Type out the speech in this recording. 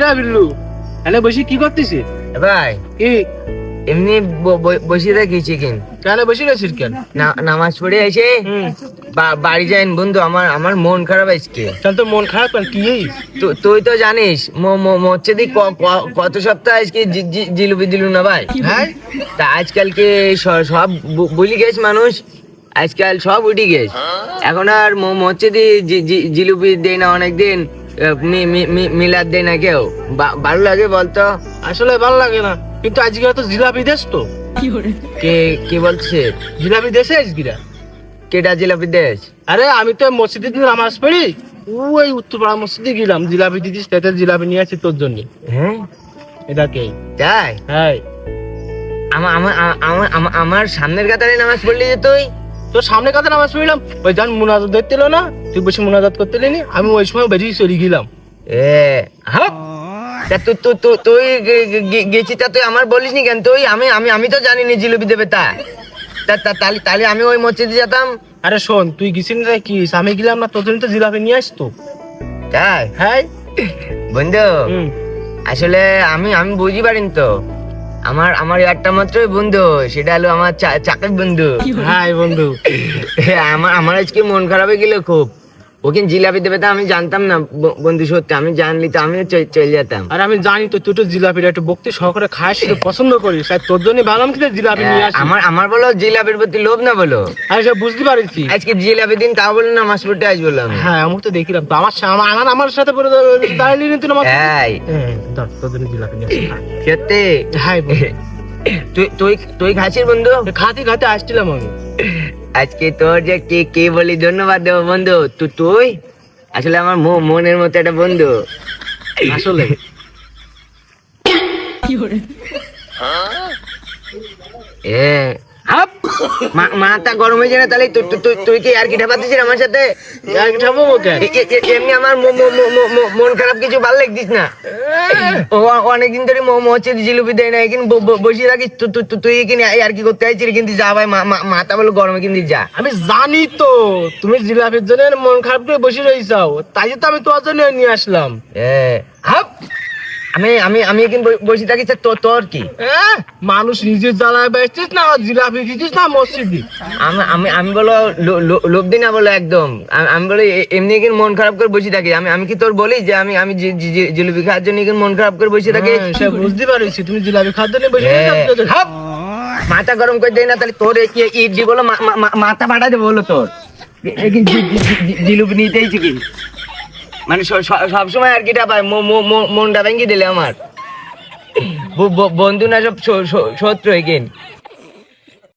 এরা বিল্লু এনে বসে কি করতেছি? ভাই কি এমনি বসে থাকিছি কেন কেন বসে রয়েছিস কেন? নামাজ পড়ে এসে বাড়ি যাইন বন্ধু, আমার মন খারাপ আজকে। কেন তোর মন খারাপ কেন? কি হইছে? তুই তো জানিস মচ্ছে দি কত সপ্তাহ আজকে জিলুপি দিলু না ভাই। হ্যাঁ তা আজকালকে সব বলি গেছ মানুষ, আজকাল সব উঠি গেছ। এখন আর মচ্ছে দি জিলুপি দেয় না অনেকদিন, মিলাদ দেয় না কেউ। ভালো লাগে বলতো? আসলে ভালো লাগে না, কিন্তু আজকে তো জিলাপি দেশ তো। কে বলছে জিলাপি দেশে আজকিরা? কেটা জিলাপি দেশ? আরে আমি তো মসজিদে দিন নামাজ পড়ি, ওই উত্তরপাড়া মসজিদে গেলাম, জিলাপি দিদিস তাতে জিলাপি নিয়ে আসি তোর জন্য। হ্যাঁ এটা কে? তাই? হ্যাঁ আমার সামনের কাতারে নামাজ পড়লি যে তুই? তোর সামনে কথা নামাজ পড়লাম, ওই যান মুনাজাত দেখতে এলো না, তুই বসে মুনাজাত করতে এলি, আমি ওই সময় বেরিয়ে চলে গেলাম। হ্যাঁ তা তুই গেছি, তা তুই আমার বলিস নি কেন? তুই আমি তো জানি নি জিলিপি দেবে। তাহলে আমি ওই মসজিদে যেতাম। আরে শোন, তুই গেছিস না কি, আমি গেলাম না, তোর জন্য তো জিলাপি নিয়ে আসতো। তাই? হ্যাঁ বন্ধু আসলে আমি বুঝি পারিনি তো, আমার একটা মাত্রই বন্ধু, সেটা হলো আমার চাকর বন্ধু। হ্যাঁ বন্ধু, আমার আজকে মন খারাপ হয়ে গেল খুব। ওকে জিলাপি দেবে তা আমি জানতাম না বন্ধু, সত্যি আমি জানলি তো আমিও চলে যেতাম। আর আমি জানি তো তুই তো জিলাপিটা একটু ভক্তি সহকারে খাস, সেটা পছন্দ করিস, আর তোর জন্য ভাবলাম কি জিলাপি নিয়ে আসি। আমার বলো জিলাপির প্রতি লোভ না বলো। আমি সব বুঝতে পারছি। আজকে জিলাপি দিন তাও বলে না মাছ পড়তে আসবো বললাম। হ্যাঁ আমি তো দেখিলাম তো, আমার সাথে পরে দাঁড়িয়ে তুই নামাজ। হ্যাঁ তোর জন্য জিলাপি নিয়ে আসি। সত্যি? হ্যাঁ তুই খাচ্ছিস বন্ধু? খাতে খাতে আসছিলাম আমি। আজকে তোর যে কে বলি ধন্যবাদ দেবো বন্ধু। তুই আসলে আমার মনের মতো একটা বন্ধু আসলে। মাথা গরম হয়ে যায় না? তাহলে তুই কি আর কি ঠাপাতিস আমার সাথে? এমনি আমার মন খারাপ কিছু ভালো লাগতিস না। অনেকদিন ধরে হচ্ছে জিলিপি দেয় না, এখানে বসে থাকিস। তুই এখানে আর কি করতে চাইছিস? কিন্তু যা ভাই, মাথা বলো গরমে কিন্তু যা। আমি জানি তো তুমি জিলাপির জন্য মন খারাপ করে বসে রয়েছাও, তাই তো আমি তোমার জন্য নিয়ে আসলাম। আমি এখানে বসে থাকিস, তোর কি? মানুষ নিজের জ্বালায় বেচছিস না, জিলাপি দিচ্ছিস না মসজিদে। আমি বলো লোভ দিই না বলো একদম। আমি বলো এমনি এখানে মন খারাপ করে বসে থাকি। আমি কি তোর বলি যে আমি জিলিপি খাওয়ার জন্য এখানে মন খারাপ করে বসে থাকি? সে বুঝতে পারছি তুমি জিলাপি খাওয়ার জন্য বসে মাথা গরম করে দেয় না? তাহলে তোর ইডলি বলো মাথা ফাটা দেবো বলো তোর। জিলিপি নিতেইছি কি মানে সবসময় আর কিটা পায়, মনটা ভেঙে দিলে আমার। বন্ধু না সব শত্রু এখানে।